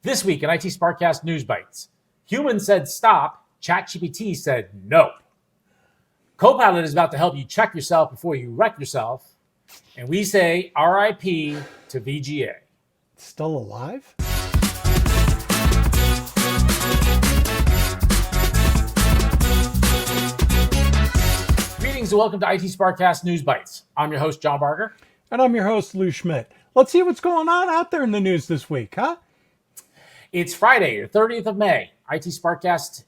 This week in IT SPARC Cast News Bytes, humans said stop, ChatGPT said no. Copilot is about to help you check yourself before you wreck yourself, and we say RIP to VGA. Still alive? Greetings and welcome to IT SPARC Cast News Bytes. I'm your host, John Barker. And I'm your host, Lou Schmidt. Let's see what's going on out there in the news this week, huh? It's Friday, the 30th of May. IT SPARC Cast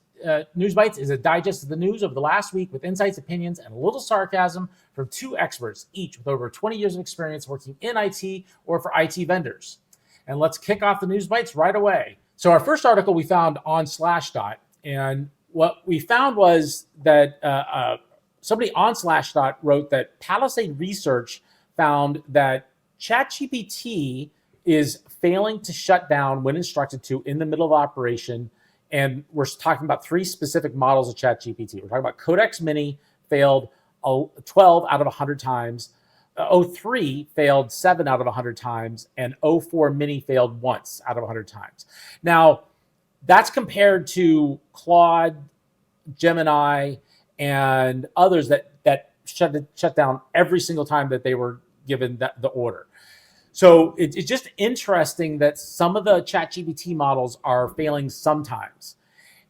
News Bytes is a digest of the news over the last week with insights, opinions, and a little sarcasm from two experts, each with over 20 years of experience working in IT or for IT vendors. And let's kick off the News Bytes right away. So our first article we found on Slashdot, and what we found was that somebody on Slashdot wrote that Palisade Research found that ChatGPT is failing to shut down when instructed to in the middle of operation. And we're talking about three specific models of ChatGPT. We're talking about Codex Mini failed 12 out of 100 times. O3 failed 7 out of 100 times. And O4 Mini failed once out of 100 times. Now, that's compared to Claude, Gemini, and others that shut down every single time that they were given the order. So it's just interesting that some of the ChatGPT models are failing sometimes.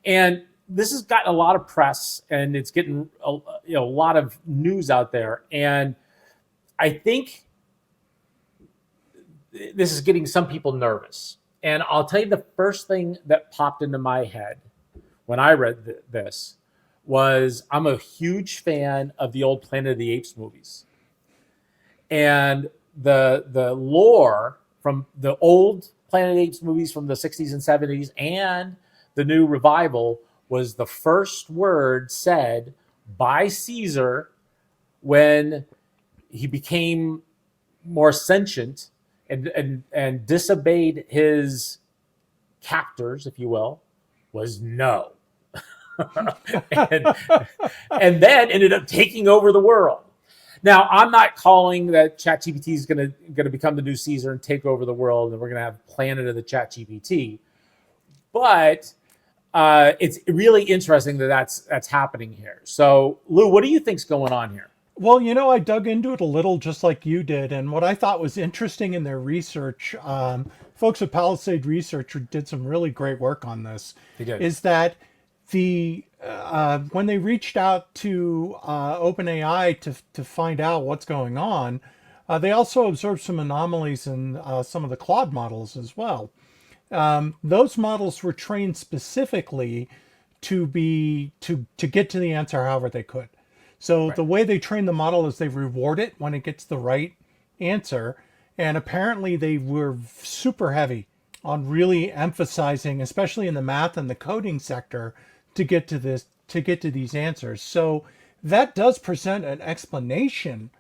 And this has got a lot of press and it's getting a lot of news out there. And I think this is getting some people nervous. And I'll tell you the first thing that popped into my head when I read this was I'm a huge fan of the old Planet of the Apes movies. And the lore from the old Planet of the Apes movies from the 60s and 70s and the new revival was the first word said by Caesar when he became more sentient and disobeyed his captors, if you will, was no. and then ended up taking over the world. Now, I'm not calling that ChatGPT is going to become the new Caesar and take over the world, and we're going to have Planet of the ChatGPT. But it's really interesting that that's happening here. So, Lou, what do you think's going on here? Well, I dug into it a little just like you did. And what I thought was interesting in their research, folks at Palisade Research did some really great work on this. They did. Is that when they reached out to OpenAI to find out what's going on, they also observed some anomalies in some of the Claude models as well. Those models were trained specifically to get to the answer however they could. So right. The way they train the model is they reward it when it gets the right answer. And apparently they were super heavy on really emphasizing, especially in the math and the coding sector, to get to these answers. So that does present an explanation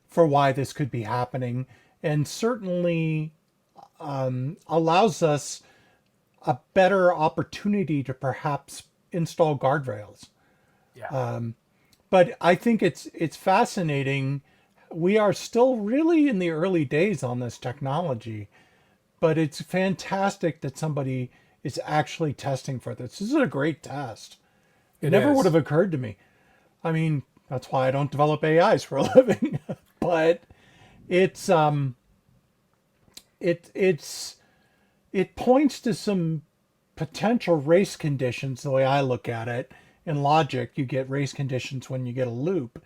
for why this could be happening, and certainly allows us a better opportunity to perhaps install guardrails. Yeah. But I think it's fascinating. We are still really in the early days on this technology, but it's fantastic that somebody is actually testing for this. This is a great test. It never would have occurred to me. I mean, that's why I don't develop AIs for a living. But it points to some potential race conditions, the way I look at it. In logic, you get race conditions when you get a loop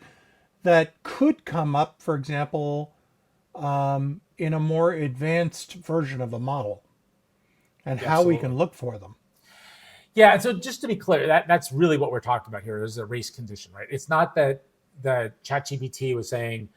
that could come up, for example, in a more advanced version of a model, and how we can look for them. Yeah, and so just to be clear, that's really what we're talking about here is a race condition, right? It's not that the ChatGPT was saying,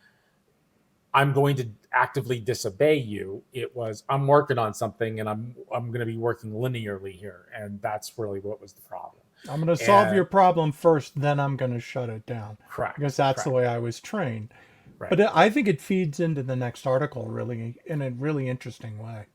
I'm going to actively disobey you. It was, I'm working on something and I'm going to be working linearly here. And that's really what was the problem. I'm going to solve your problem first, then I'm going to shut it down. Correct. Because that's the way I was trained. Right. But I think it feeds into the next article really in a really interesting way.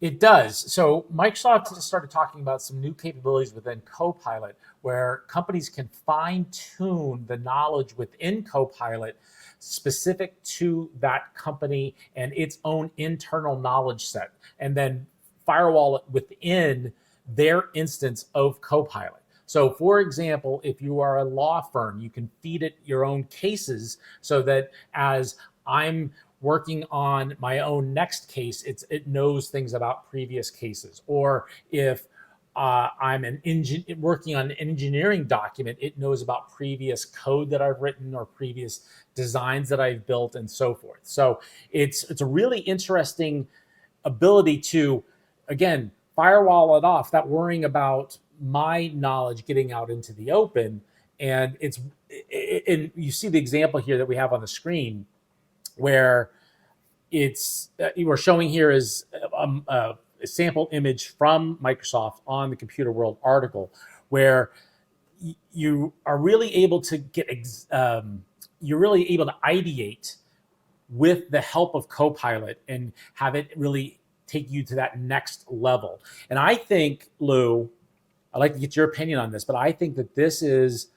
It does. So Microsoft started talking about some new capabilities within Copilot where companies can fine-tune the knowledge within Copilot specific to that company and its own internal knowledge set, and then firewall it within their instance of Copilot. So, for example, if you are a law firm, you can feed it your own cases so that as I'm working on my own next case, it knows things about previous cases. Or if I'm working on an engineering document, it knows about previous code that I've written or previous designs that I've built and so forth. So it's a really interesting ability to, again, firewall it off, not worrying about my knowledge getting out into the open. And and you see the example here that we have on the screen where we're showing here is a sample image from Microsoft on the Computer World article, where you are really able to you're really able to ideate with the help of Copilot and have it really take you to that next level. And I think, Lou, I'd like to get your opinion on this, but I think that this is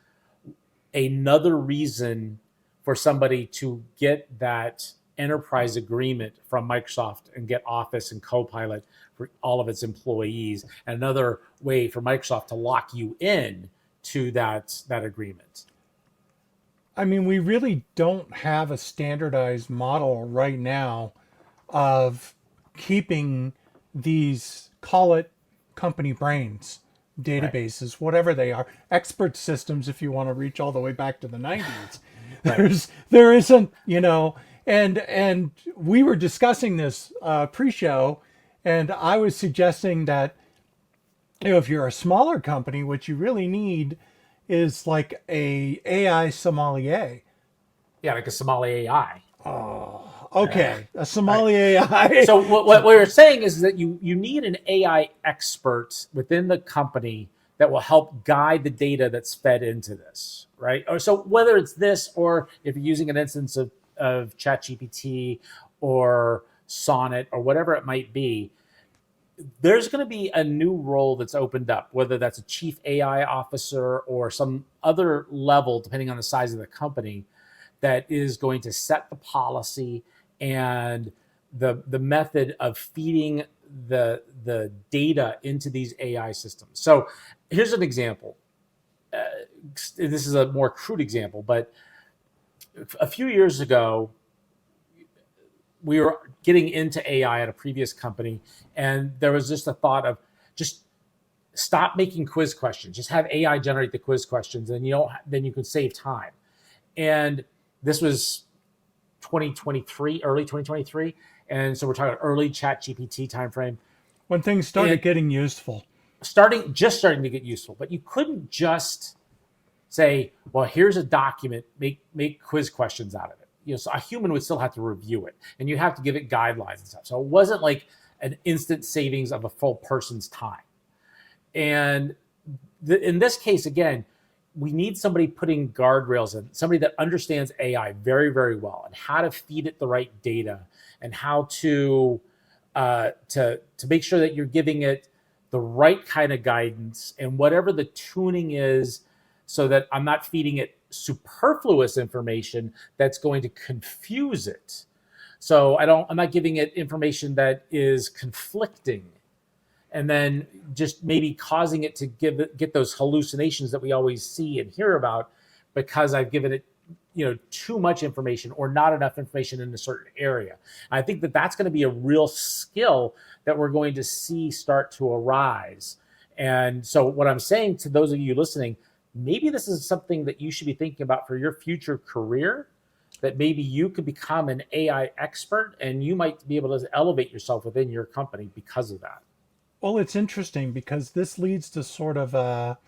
another reason for somebody to get that enterprise agreement from Microsoft and get Office and Copilot for all of its employees, and another way for Microsoft to lock you in to that agreement. I mean, we really don't have a standardized model right now of keeping these, call it company brains, databases, whatever they are, expert systems, if you want to reach all the way back to the 90s. There isn't, and we were discussing this pre-show, and I was suggesting that if you're a smaller company, what you really need is like a AI sommelier. Yeah, like a Somali AI. Okay, a sommelier AI. So what we're saying is that you need an AI expert within the company that will help guide the data that's fed into this, right? Or so whether it's this, or if you're using an instance of ChatGPT or Sonnet or whatever it might be, there's going to be a new role that's opened up, whether that's a chief AI officer or some other level, depending on the size of the company, that is going to set the policy and the method of feeding the data into these AI systems. So here's an example. This is a more crude example, but a few years ago, we were getting into AI at a previous company, and there was just a thought of just stop making quiz questions. Just have AI generate the quiz questions, and then you can save time. And this was 2023, early 2023, and so we're talking early ChatGPT timeframe. When things started getting useful. Starting to get useful, but you couldn't just say, well, here's a document, make quiz questions out of it. So a human would still have to review it, and you have to give it guidelines and stuff. So it wasn't like an instant savings of a full person's time. And in this case, again, we need somebody putting guardrails in, somebody that understands AI very, very well, and how to feed it the right data, and how to make sure that you're giving it the right kind of guidance and whatever the tuning is, so that I'm not feeding it superfluous information that's going to confuse it. So I'm not giving it information that is conflicting, and then just maybe causing it to get those hallucinations that we always see and hear about, because I've given it too much information or not enough information in a certain area. And I think that that's going to be a real skill that we're going to see start to arise. And so what I'm saying to those of you listening, maybe this is something that you should be thinking about for your future career, that maybe you could become an AI expert, and you might be able to elevate yourself within your company because of that. Well, it's interesting because this leads to sort of a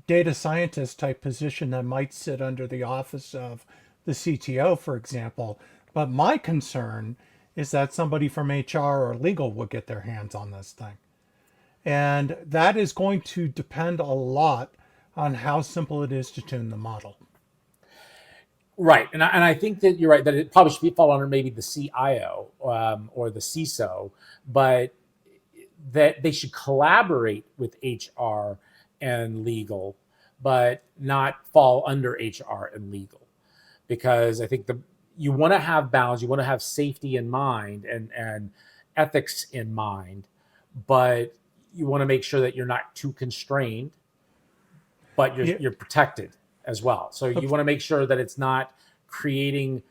data scientist type position that might sit under the office of the CTO, for example. But my concern is that somebody from HR or legal will get their hands on this thing. And that is going to depend a lot on how simple it is to tune the model. Right. And I think that you're right, that it probably should fall under maybe the CIO or the CISO, but that they should collaborate with HR and legal, but not fall under HR and legal. Because I think you want to have balance, you want to have safety in mind and ethics in mind, but you want to make sure that you're not too constrained, but you're protected as well. So you want to make sure that it's not creating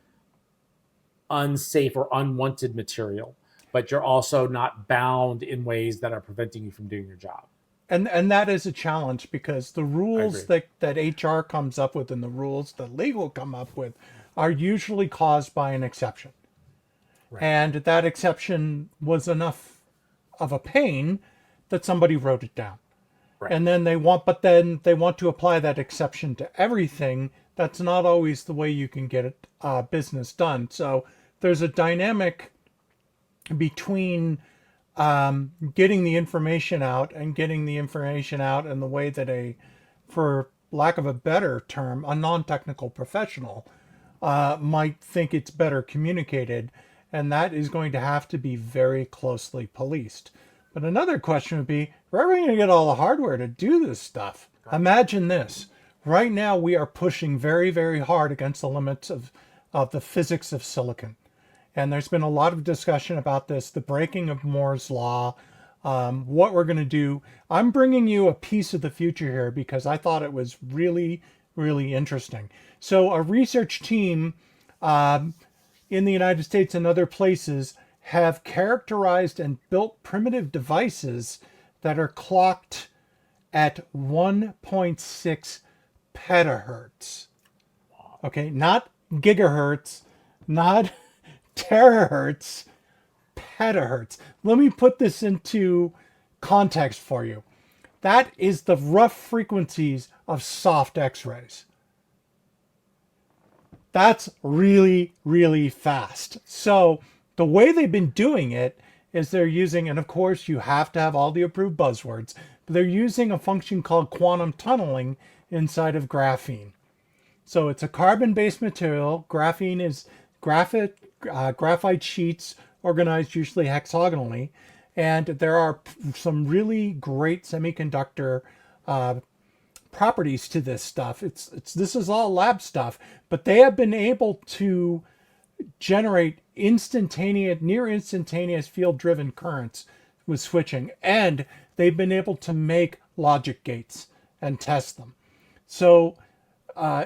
unsafe or unwanted material, but you're also not bound in ways that are preventing you from doing your job. And that is a challenge, because the rules that HR comes up with and the rules that legal come up with are usually caused by an exception. Right. And that exception was enough of a pain that somebody wrote it down. Right. And then they want to apply that exception to everything. That's not always the way you can get business done. So there's a dynamic between getting the information out in the way that for lack of a better term, a non-technical professional might think it's better communicated, and that is going to have to be very closely policed. But another question would be, where are we going to get all the hardware to do this stuff? Imagine this. Right now, we are pushing very, very hard against the limits of the physics of silicon. And there's been a lot of discussion about this, the breaking of Moore's law, what we're going to do. I'm bringing you a piece of the future here because I thought it was really, really interesting. So a research team in the United States and other places have characterized and built primitive devices that are clocked at 1.6 petahertz. Okay, not gigahertz, not terahertz, petahertz. Let me put this into context for you. That is the rough frequencies of soft X-rays. That's really, really fast. So the way they've been doing it is they're using, and of course you have to have all the approved buzzwords, but they're using a function called quantum tunneling inside of graphene. So it's a carbon-based material. Graphene is graphite sheets organized usually hexagonally, and there are some really great semiconductor properties to this stuff. This is all lab stuff, but they have been able to generate near instantaneous field-driven currents with switching, and they've been able to make logic gates and test them. So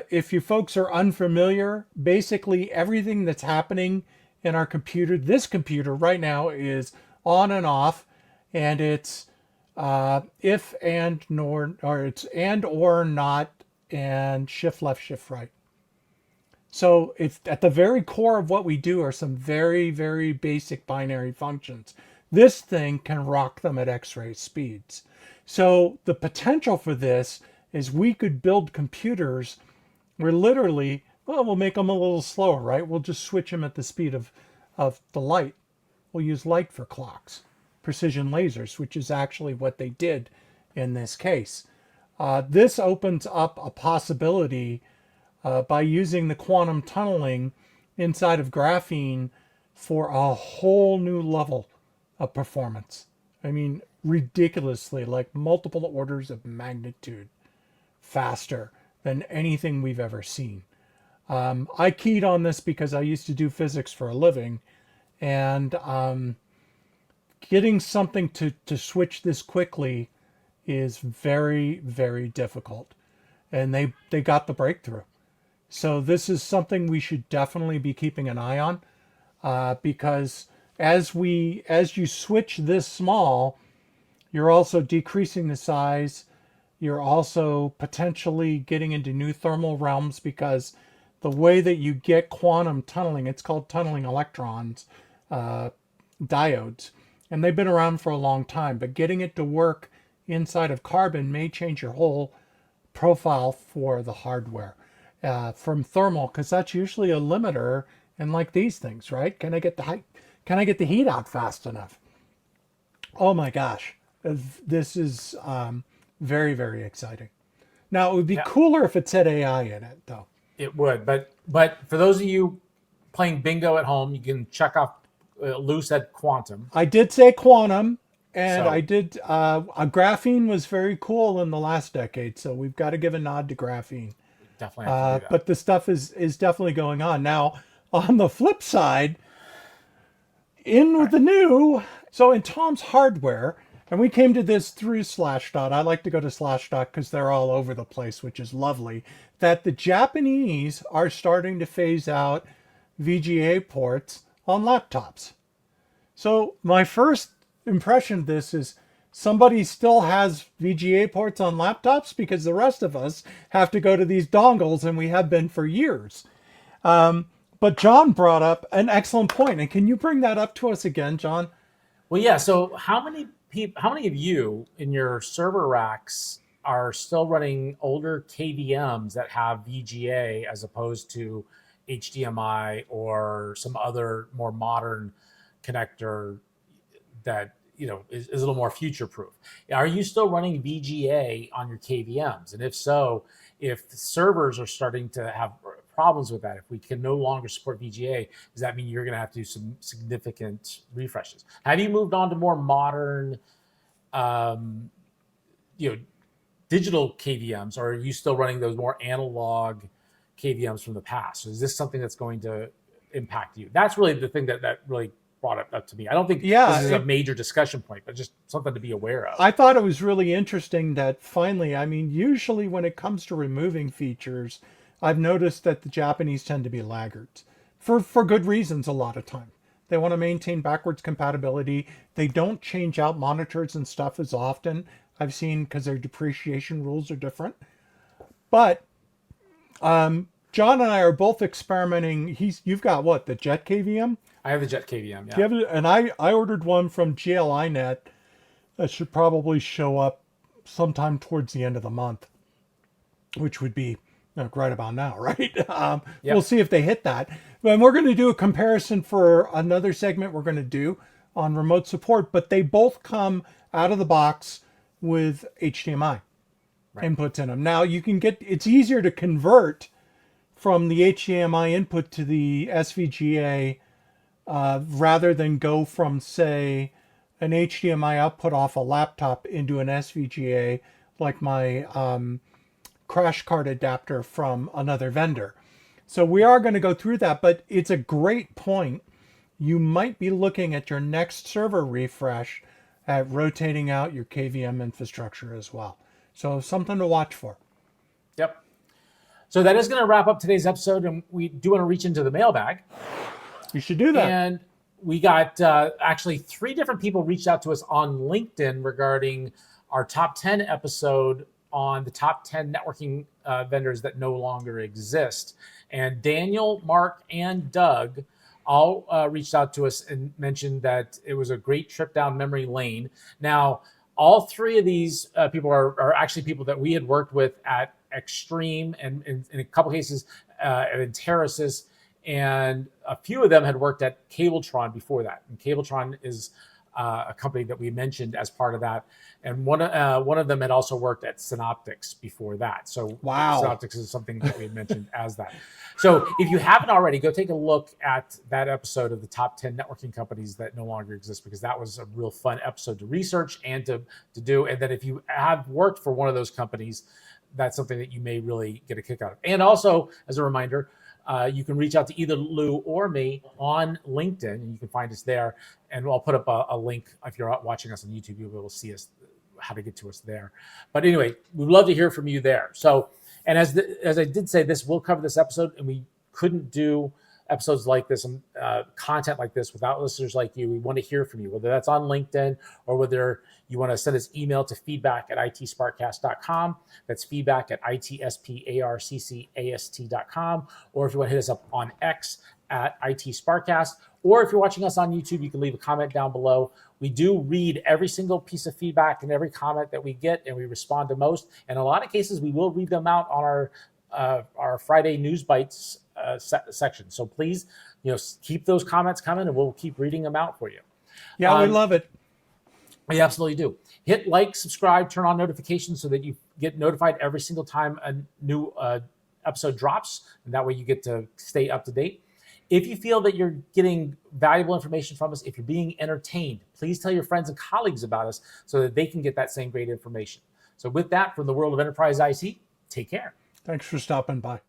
if you folks are unfamiliar, basically everything that's happening in our computer, this computer right now is on and off, and it's if and nor, or it's and or not, and shift left, shift right. So it's at the very core of what we do are some very, very basic binary functions. This thing can rock them at X-ray speeds. So the potential for this is we could build computers where literally, well, we'll make them a little slower, right? We'll just switch them at the speed of the light. We'll use light for clocks, precision lasers, which is actually what they did in this case. This opens up a possibility by using the quantum tunneling inside of graphene for a whole new level of performance. I mean, ridiculously, like multiple orders of magnitude faster than anything we've ever seen. I keyed on this because I used to do physics for a living, and getting something to switch this quickly is very, very difficult. And they got the breakthrough. So this is something we should definitely be keeping an eye on, because as you switch this small, you're also decreasing the size. You're also potentially getting into new thermal realms, because the way that you get quantum tunneling, it's called tunneling electrons, diodes, and they've been around for a long time, but getting it to work inside of carbon may change your whole profile for the hardware. From thermal, because that's usually a limiter, and like these things, right? Can I get the heat out fast enough? Oh my gosh, this is very, very exciting. Now it would be cooler if it said AI in it, though. It would, but for those of you playing bingo at home, you can check off. Lou said quantum. I did say quantum, and I did. Graphene was very cool in the last decade, so we've got to give a nod to graphene. Definitely have to do that. But the stuff is definitely going on. Now, on the flip side, with the new, So in Tom's Hardware, and we came to this through Slashdot. I like to go to Slashdot because they're all over the place, which is lovely. That the Japanese are starting to phase out VGA ports on laptops. So my first impression of this is somebody still has VGA ports on laptops because the rest of us have to go to these dongles, and we have been for years. But John brought up an excellent point, and can you bring that up to us again, John? Well, yeah. So how many of you in your server racks are still running older KVMs that have VGA as opposed to HDMI or some other more modern connector that is a little more future proof? Are you still running VGA on your KVMs? And if so, if the servers are starting to have problems with that, if we can no longer support VGA, does that mean you're going to have to do some significant refreshes? Have you moved on to more modern, digital KVMs, or are you still running those more analog KVMs from the past? So is this something that's going to impact you? That's really the thing that really brought it up to me. I don't think this is a major discussion point, but just something to be aware of. I thought it was really interesting that finally, I mean, usually when it comes to removing features, I've noticed that the Japanese tend to be laggards for good reasons a lot of time. They want to maintain backwards compatibility. They don't change out monitors and stuff as often, I've seen, because their depreciation rules are different. But John and I are both experimenting. You've got what, the Jet KVM? I have the Jet KVM, yeah. You have it, and I ordered one from GLINet that should probably show up sometime towards the end of the month, which would be right about now, right? Yep. We'll see if they hit that. And we're going to do a comparison for another segment we're going to do on remote support, but they both come out of the box with HDMI inputs in them. Now it's easier to convert from the HDMI input to the SVGA rather than go from, say, an HDMI output off a laptop into an SVGA, like my crash card adapter from another vendor. So we are going to go through that, but it's a great point. You might be looking at your next server refresh at rotating out your KVM infrastructure as well. So something to watch for. Yep. So that is going to wrap up today's episode, and we do want to reach into the mailbag. You should do that. And we got actually 3 different people reached out to us on LinkedIn regarding our top 10 episode on the top 10 networking vendors that no longer exist. And Daniel, Mark, and Doug all reached out to us and mentioned that it was a great trip down memory lane. Now, all 3 of these people are actually people that we had worked with at Extreme, and in a couple cases at Enterasys, and a few of them had worked at Cabletron before that. And Cabletron is a company that we mentioned as part of that. And one of them had also worked at Synoptics before that. So wow. Synoptics is something that we had mentioned as that. So if you haven't already, go take a look at that episode of the top 10 networking companies that no longer exist, because that was a real fun episode to research and to do. And then if you have worked for one of those companies, that's something that you may really get a kick out of. And also, as a reminder, you can reach out to either Lou or me on LinkedIn, and you can find us there. And I'll put up a link. If you're watching us on YouTube, you'll be able to see us, how to get to us there. But anyway, we'd love to hear from you there. So, and as I did say, this will cover this episode, and we couldn't do episodes like this and content like this without listeners like you. We want to hear from you, whether that's on LinkedIn or whether you want to send us email to feedback@itsparkcast.com. That's feedback@itsparkcast.com. Or if you want to hit us up on X at IT SPARC Cast, or if you're watching us on YouTube, you can leave a comment down below. We do read every single piece of feedback and every comment that we get, and we respond to most. And in a lot of cases, we will read them out on our Friday News Bytes section. So please, keep those comments coming, and we'll keep reading them out for you. Yeah, we love it. We absolutely do. Hit like, subscribe, turn on notifications so that you get notified every single time a new episode drops, and that way you get to stay up to date. If you feel that you're getting valuable information from us, if you're being entertained, please tell your friends and colleagues about us so that they can get that same great information. So with that, from the world of enterprise IT, take care. Thanks for stopping by.